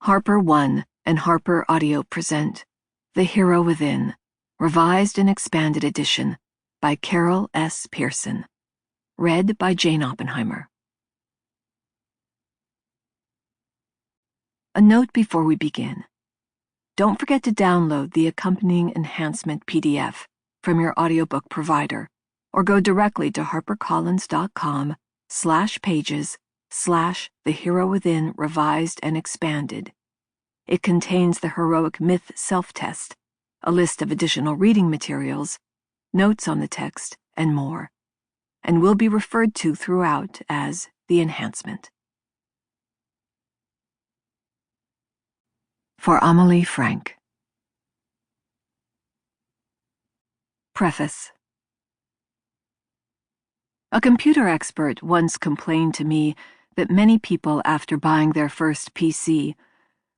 Harper One and HarperAudio present The Hero Within, Revised and Expanded Edition by Carol S. Pearson. Read by Jane Oppenheimer. A note before we begin. Don't forget to download the accompanying enhancement PDF from your audiobook provider, or go directly to harpercollins.com/pages/The Hero Within Revised and Expanded. It contains the Heroic Myth Self-Test, a list of additional reading materials, notes on the text, and more, and will be referred to throughout as the enhancement. For Amelie Frank. Preface. A computer expert once complained to me that many people, after buying their first PC,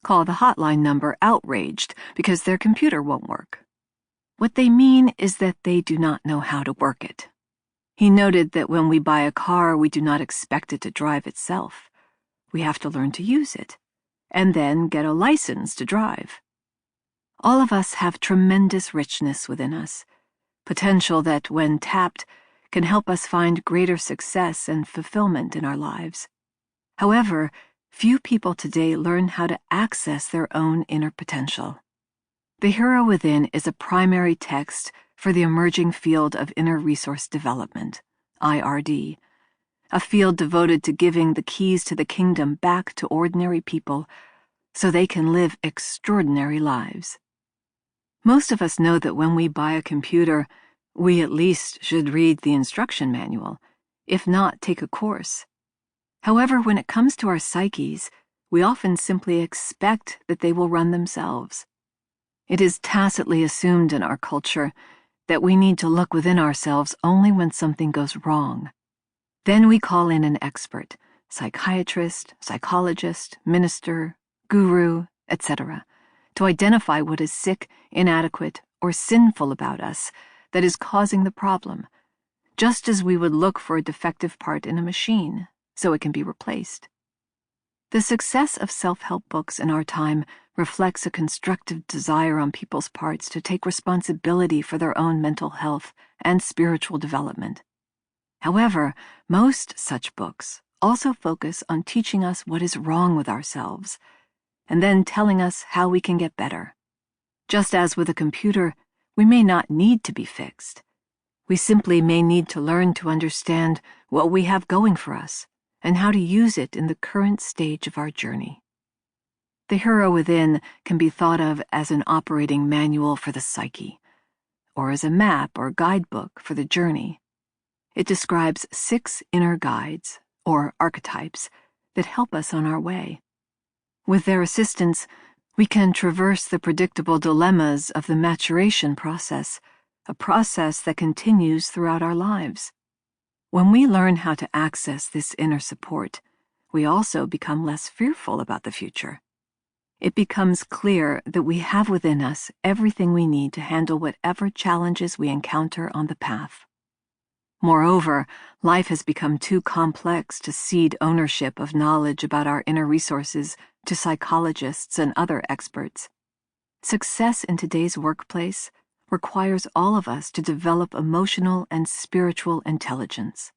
call the hotline number outraged because their computer won't work. What they mean is that they do not know how to work it. He noted that when we buy a car, we do not expect it to drive itself. We have to learn to use it, and then get a license to drive. All of us have tremendous richness within us, potential that, when tapped, can help us find greater success and fulfillment in our lives. However, few people today learn how to access their own inner potential. The Hero Within is a primary text for the emerging field of inner resource development, IRD, a field devoted to giving the keys to the kingdom back to ordinary people so they can live extraordinary lives. Most of us know that when we buy a computer, we at least should read the instruction manual, if not take a course. However, when it comes to our psyches, we often simply expect that they will run themselves. It is tacitly assumed in our culture that we need to look within ourselves only when something goes wrong. Then we call in an expert, psychiatrist, psychologist, minister, guru, etc., to identify what is sick, inadequate, or sinful about us that is causing the problem, just as we would look for a defective part in a machine so it can be replaced. The success of self-help books in our time reflects a constructive desire on people's parts to take responsibility for their own mental health and spiritual development. However, most such books also focus on teaching us what is wrong with ourselves, and then telling us how we can get better. Just as with a computer, we may not need to be fixed. We simply may need to learn to understand what we have going for us and how to use it in the current stage of our journey. The Hero Within can be thought of as an operating manual for the psyche, or as a map or guidebook for the journey. It describes 6 inner guides, or archetypes, that help us on our way. With their assistance, we can traverse the predictable dilemmas of the maturation process, a process that continues throughout our lives. When we learn how to access this inner support, we also become less fearful about the future. It becomes clear that we have within us everything we need to handle whatever challenges we encounter on the path. Moreover, life has become too complex to cede ownership of knowledge about our inner resources to psychologists and other experts. Success in today's workplace requires all of us to develop emotional and spiritual intelligence.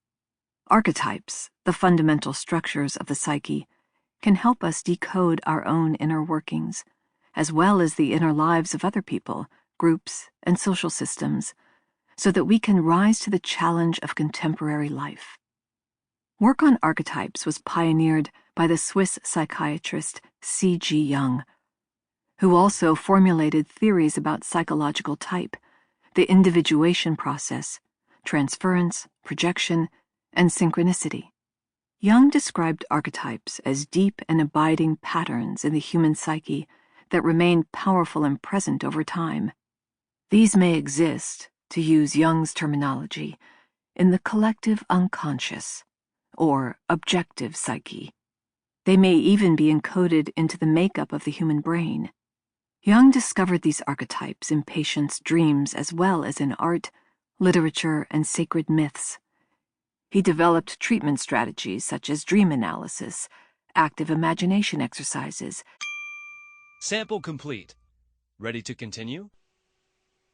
Archetypes, the fundamental structures of the psyche, can help us decode our own inner workings, as well as the inner lives of other people, groups, and social systems, so that we can rise to the challenge of contemporary life. Work on archetypes was pioneered by the Swiss psychiatrist C.G. Jung, who also formulated theories about psychological type, the individuation process, transference, projection, and synchronicity. Jung described archetypes as deep and abiding patterns in the human psyche that remain powerful and present over time. These may exist, to use Jung's terminology, in the collective unconscious, or objective psyche. They may even be encoded into the makeup of the human brain. Jung discovered these archetypes in patients' dreams as well as in art, literature, and sacred myths. He developed treatment strategies such as dream analysis, active imagination exercises, Sample complete. Ready to continue?